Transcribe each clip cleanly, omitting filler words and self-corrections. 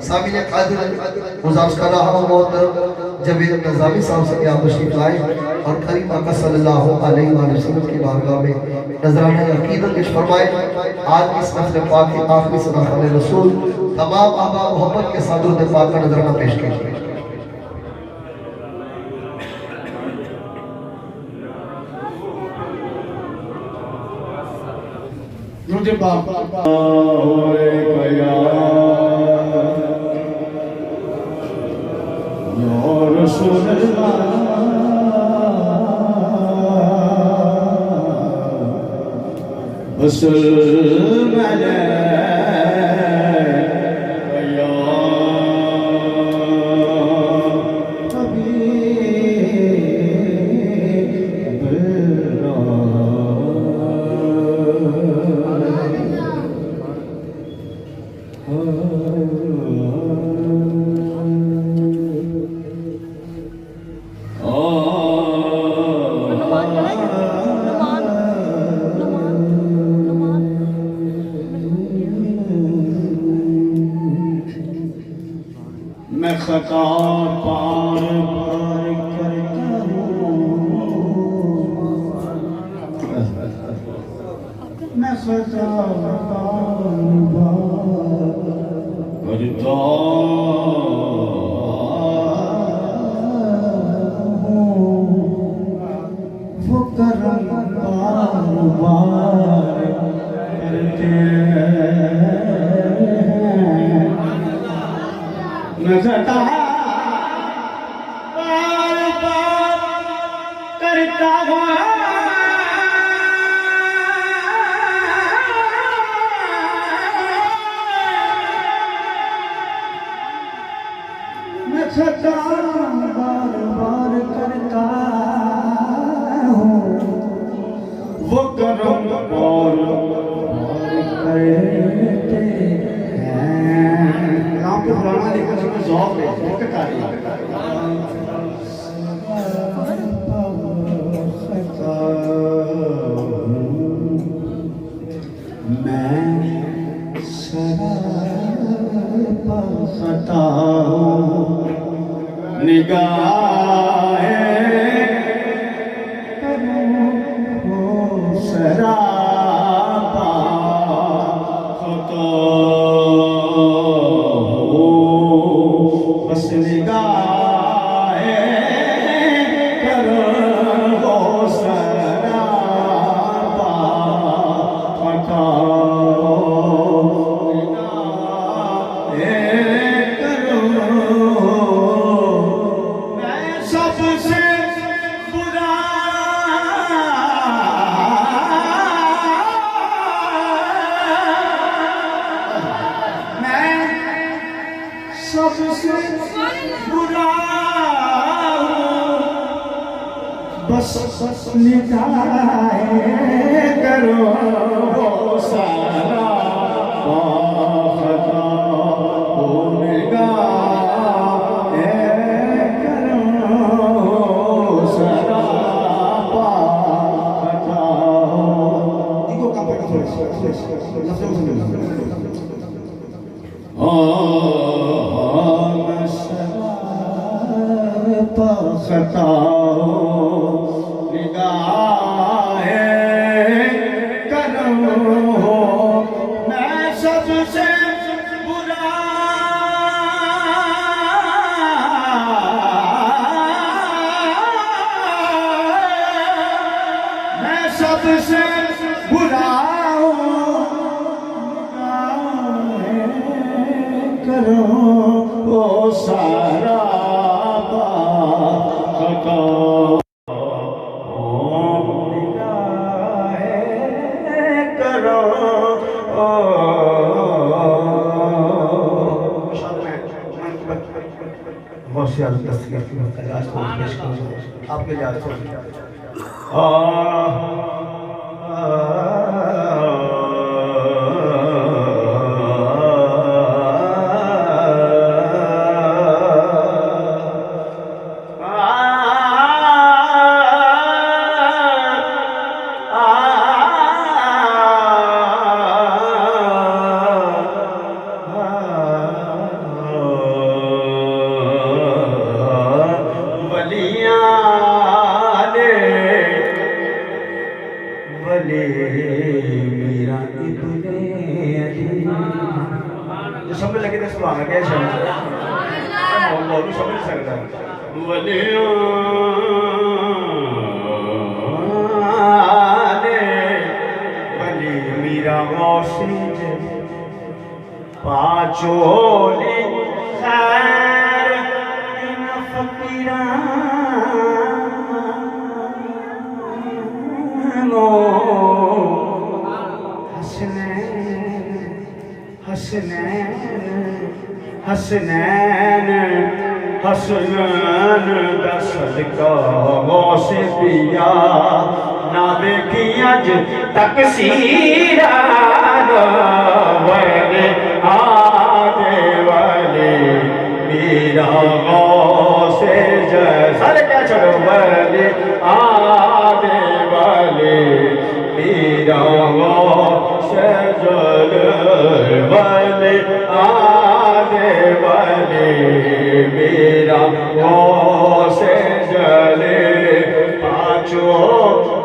सामिल कादिर गुजारिश कर रहा हूँ मोहतरम जवेद नज़ामी साहब से आप तशरीफ लाए और करीम आका सल्लल्लाहु अलैहि वसल्लम की बारगाह में नजराना अकीदत पेश फरमाए। आज इस महफिल पाक के आखिरी सदाक़त रसूल तमाम आबा मोहब्बत के साथ दुरूद पाक का नजराना पेश कीजिए। मुझे बाप मैं खता पार पार करता हूँ, मैं खता पार पार करता हूँ, वो करम बार बार करते नजरता बार बार करता हूँ, नजरता बार बार करता हूँ, वो करम बार बार करते हैं। आपको फलाना लेकर उसमें जॉब है दिक्कत आ रही है। मैं सरापा खता हूँ, निगाहें करूँ सरापा खता बस निगाहें करो सरापा खता निगाहें करो। मैं सबसे बुरा सबसे बुरा बस निगाहें करो सारा खता हो, निगाहें करो सारा खता हो। इनको काम करना थोड़ा खता हो, निगाहें करो। मैं सबसे बुरा मैं सबसे बुरा करो ओ सारा आपके लिए तो सुभान कह छड़ा मोहम्मद को समझ सकता वलियों ने वली मीरा गौसी पाचोली खैर इन फकीरानो हसनैन दा सदका गौसे पिया ना देखी अज तक सीरानो वले आने वाले मेरा गौसे सारे क्या छोड़ो वले आने वाले मेरा गौसे जल वाले आने वाले मेरा गौसे जले पाँचों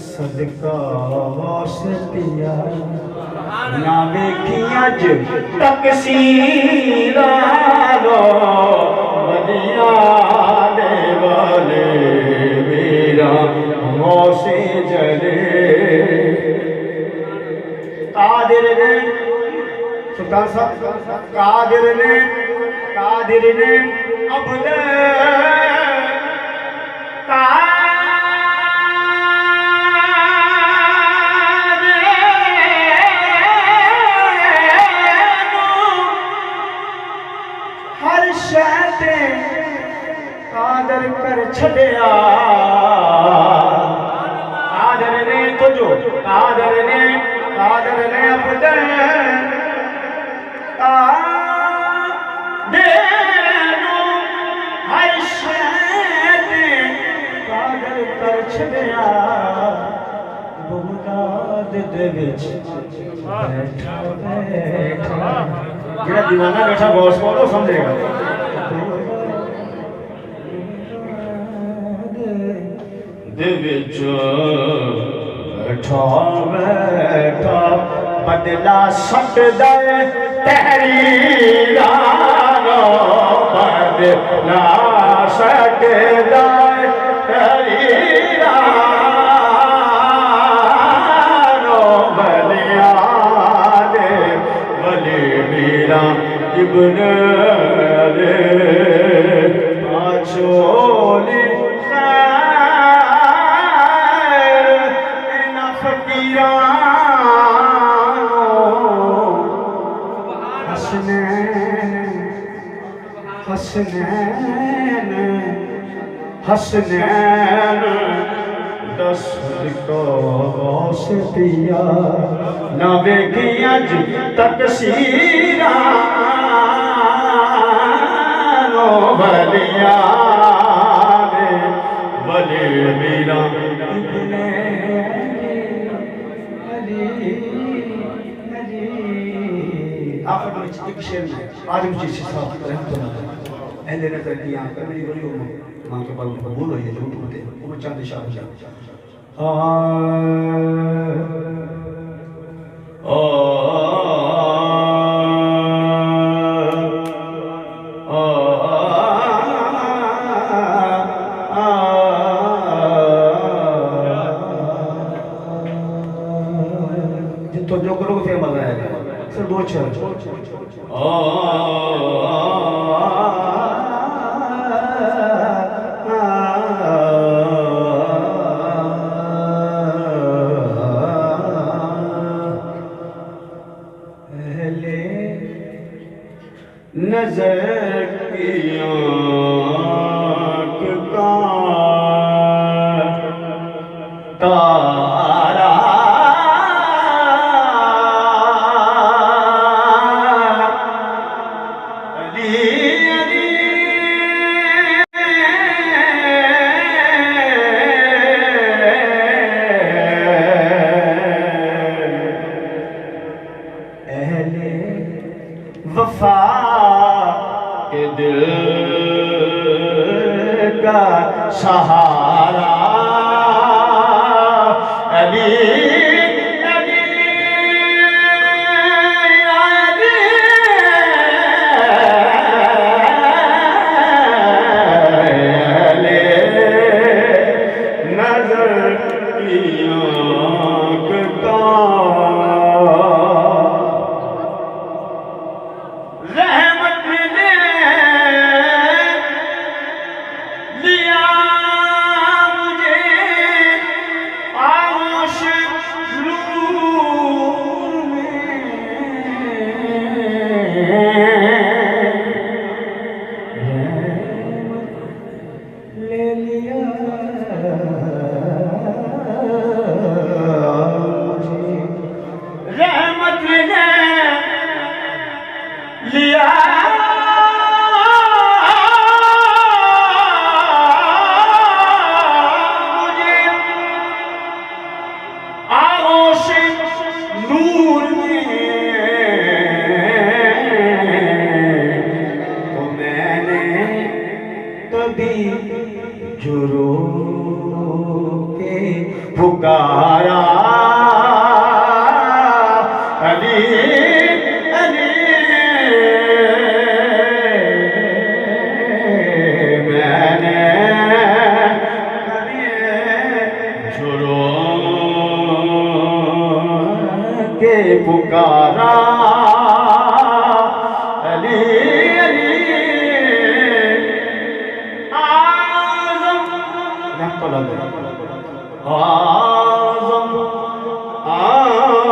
सदका वास्तिया ना देखी अज तक सीरानो बदिया दे वाले मेरा मौसे जले कादिर ने सुल्तान साहब कादिर ने अब्द कादर कर छड़िया कादर ने तुझो कादर ने अब्द हर शैद कादर कर छड़िया बुलाद दे विच बैठा जेड़ा दीवाना बैठा गौस को समझेगा बैठा बदला सकदा तहरीरानो बदला सकदा तहरीरानो बलिया दे वली मीरा इब्न दे पाचोली हसनैन दस को से पिया ना देखी अज तक सीरानो बलिया वली मीरा आखिर में एक शेर में आदम जी से साफ रहमतुल्लाह अहले नजर की आंख मेरी बड़ी उम्र मां के बाल कबूल हो ये झूठ होते वो चांद शाह तो जो करोगे फिर मजा आएगा सिर्फ दो छह नजर की आँख का तारा अहले वफा के दिल का सहारा अली पुकारा अली अली मैंने झुरो के पुकारा अली अली आज़म आज़म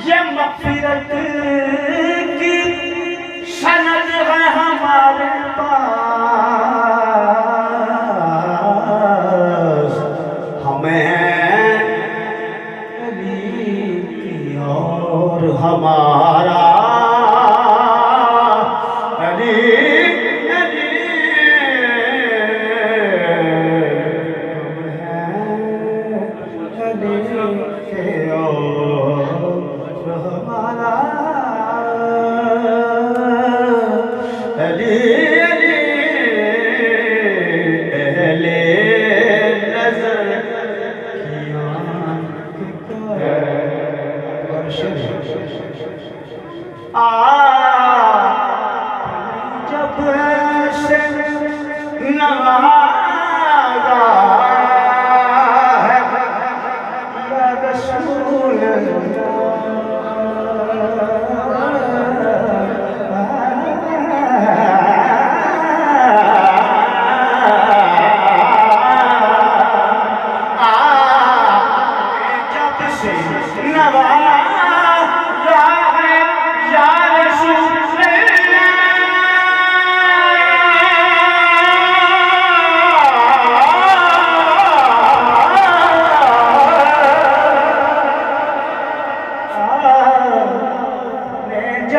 ये मग़फ़िरत की सनद है हमारे पास, हमें अली की और हमारा अली अली अली के और हमारा अली अली अहले नज़र की आँख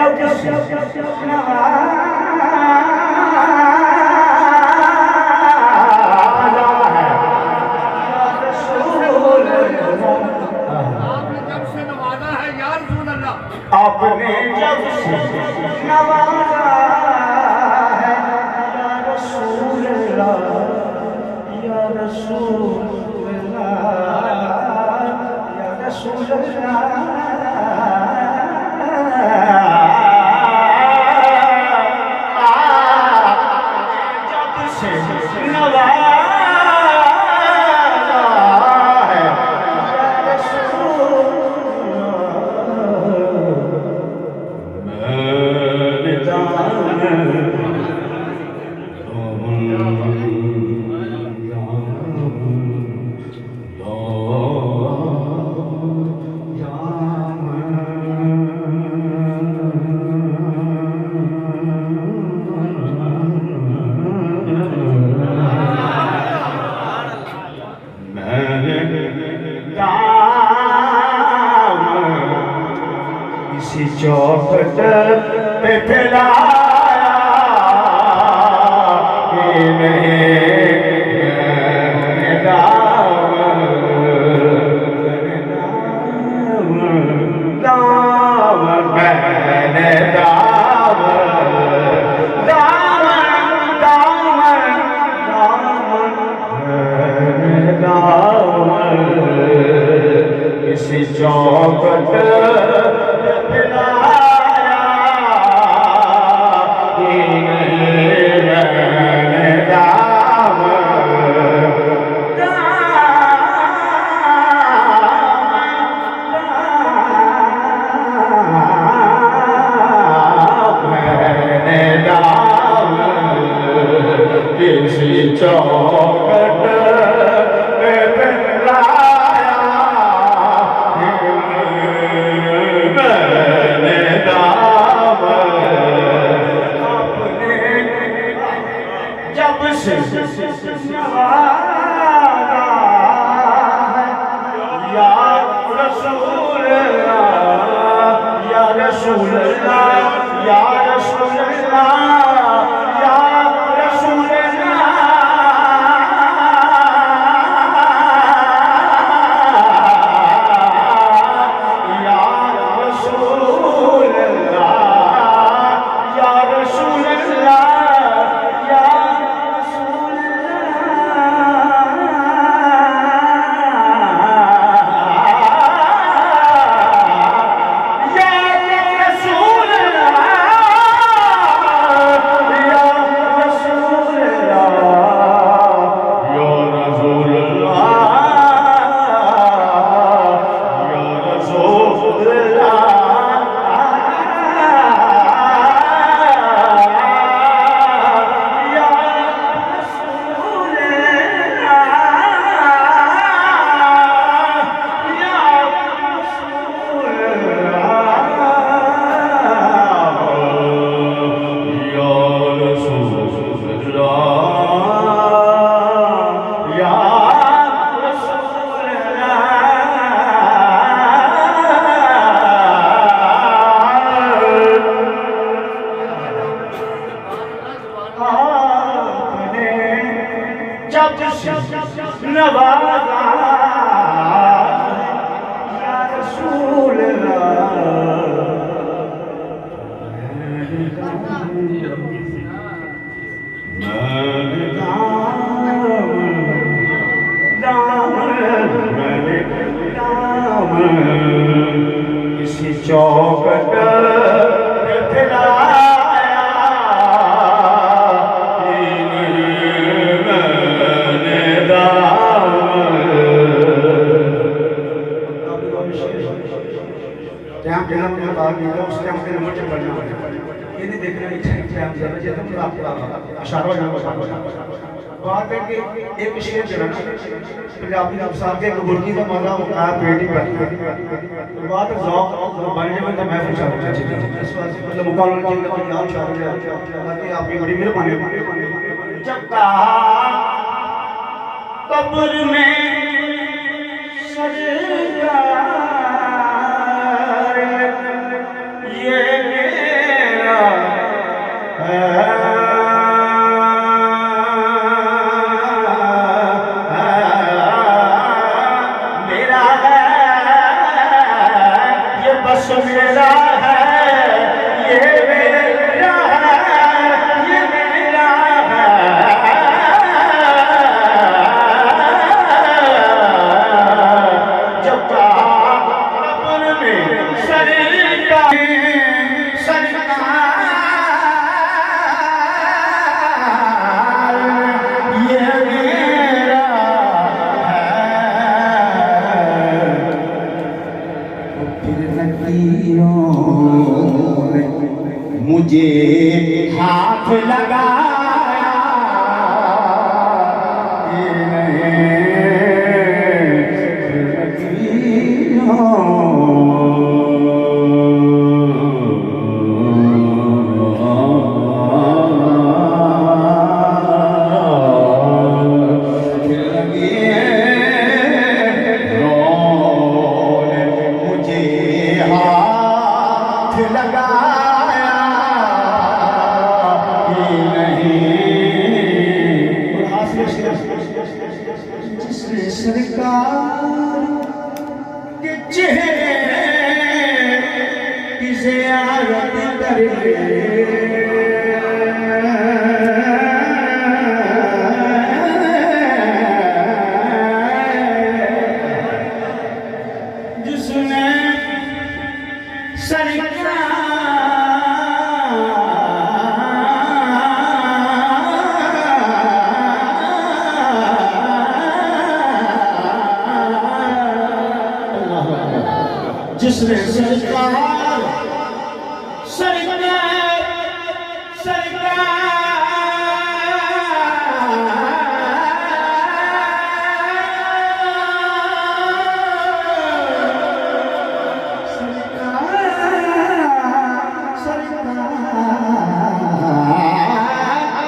का जब से नवाज़ा है या रसूल आपने जब से नवाजा है या रसूल अल्लाह या रसूल अल्लाह या रसूल अल्लाह जब से नवाजा है या रसूल किसी चौखट पे फैलाया ये नहीं दामन मैंने किसी चौखट पिलाया कि नहीं मैंने किसी चौखट पे पिलाया मैंने जब से नवाजा है या रसूल अल्लाह या रसूल अल्लाह या रसूल अल्लाह या रसूल नवाजा या रसूल किसी चौखट पे फैलाया ये नहीं देखना बात है कि एक शेर जो है ना पंजाबी साहब के गुरकी का मौला होता है बेटी पर बात ज़ौक़ बनने में तो मैं पूछा इस बात से मतलब मुकाबला चीज़ का याद शामिल है ताकि आपकी बड़ी मेहरबानी जब कहा कब्र में सरकार ये मेरा मेरा है ये बस मेरा है ये मेरा है ये मेरा है जब कब्र में सरकार ये मेरा है फिर नदियों ने मुझे हाथ लगाया मुझे हाथ चेहरे की ज़ियारत कर जिसने जिसने सरकार सरकार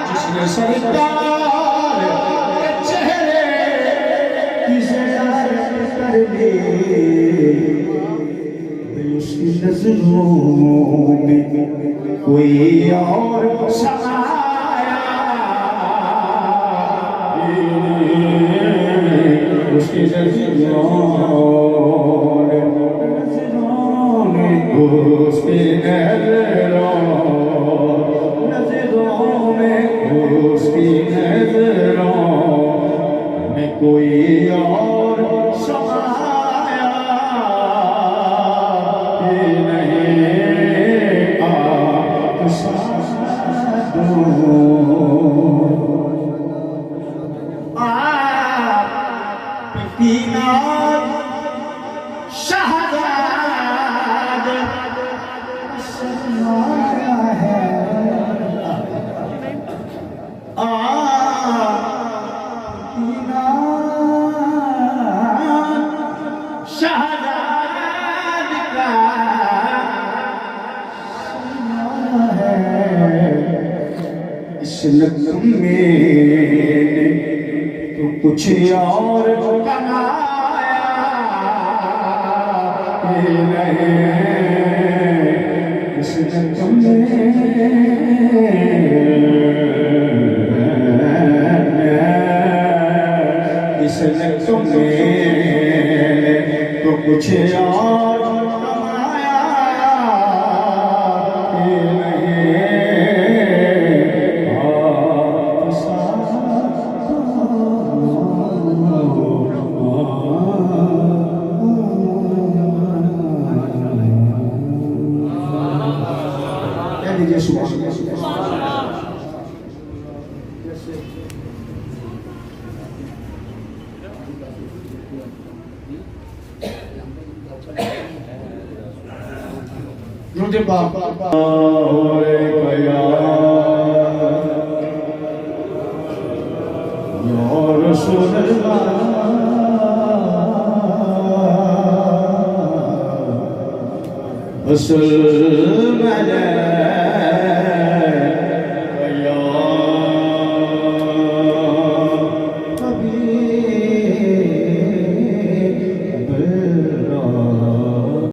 जिसने सरकार चेहरे की ज़ियारत कर ली उसकी नजरों में कोई और समाया उसकी नजरों में उसकी नजरों में उसकी नजरों में कोई और समाया शहजाद समाया है शहजाद का इस नगम में तो कुछ और कमाया नहीं इस नगम में इस नगम में तो कुछ और रसूल